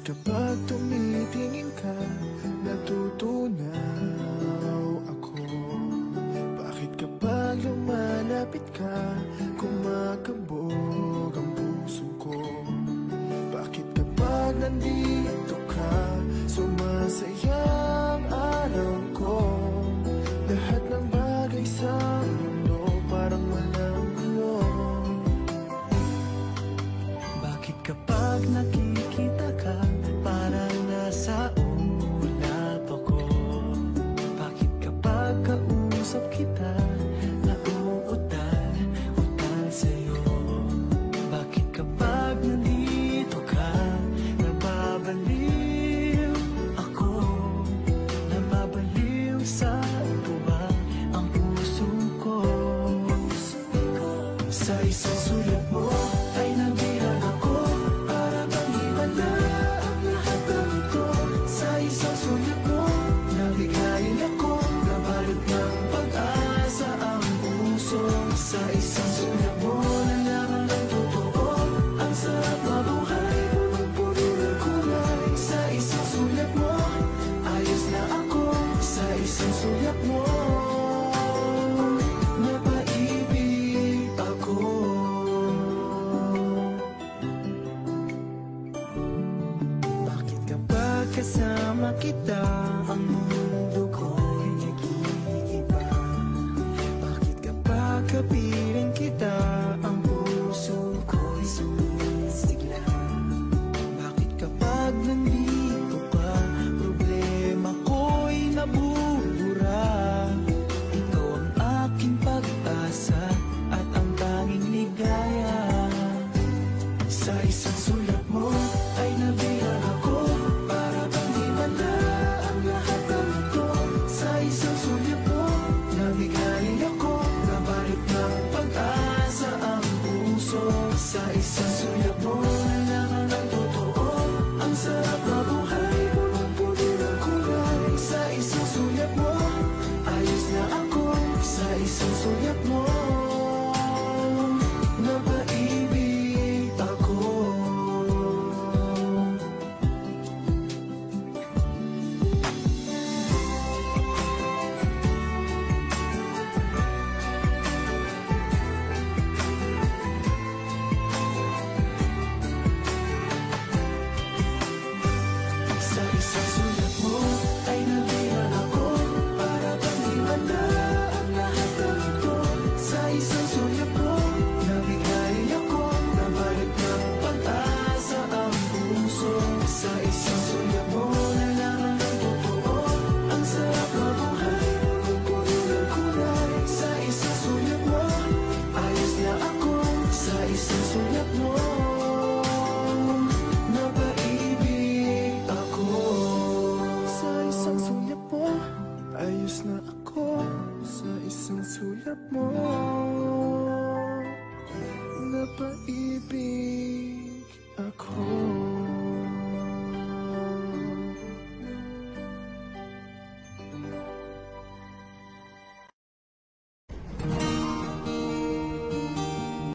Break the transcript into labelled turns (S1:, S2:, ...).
S1: kapag tumitingin ka, natutunaw ako? Bakit kapag lumalapit ka, kumakabog ang puso ko? Bakit kapag nandito ka, sumasaya ang araw ko? Lahat ng bagay sa mundo parang walang gulo. Bakit kapag nakikita ka, parang nasa ulap ako? Bakit kapag kausap kita, nauutal-utal sa'yo? Bakit kapag nandito ka, nababaliw ako? Nababaliw sa tuwa ang puso ko. Sa isang sulat mo ay nabihag ako, para bang himala ang lahat ng ito. Sa isang sulat mo, nabigayin ako, nabalot ng pag-asa ang puso. Sa isang sulat mo, nalaman ng totoo, ang sarap mabuhay, punong-puno ng kulay. Sa isang sulat mo, ayos na ako. Sa isang sulat mo, napaibig ako. Bakit kapag kasama kita, ang mundo ko'y nag-iiba? Bakit kapag kapiling kita, ang puso ko'y sumisigla? Bakit kapag nandito ka, problema ko'y nabubura? Ikaw ang aking pag-asa at ang tanging ligaya. Sa isang sulat mo ay nabihag ako, para bang himala ang lahat ng ito. Sa isang sulat mo, nabigayin ako, nabalot ng pag-asa ang puso. Sa isang sulat mo, nalaman ng totoo, ang sarap mabuhay, punong-puno ng kulay. Sa isang sulat mo, ayos na ako. Sa isang sulat mo, napaibig ako. Sa isang sulat mo ay nabihag ako, para bang himala ang lahat ng ito. Sa isang sulat mo, nabigayin ako, nabalot ng pag-asa ang puso. Sa isang sulat mo, nalaman ng totoo, ang sarap mabuhay, punong-puno ng kulay. Sa isang sulat mo, ayos na ako. Sa isang sulat mo, napaibig ako. Sa isang sulat mo, ayos na ako. Sa isang sulat mo, napaibig ako.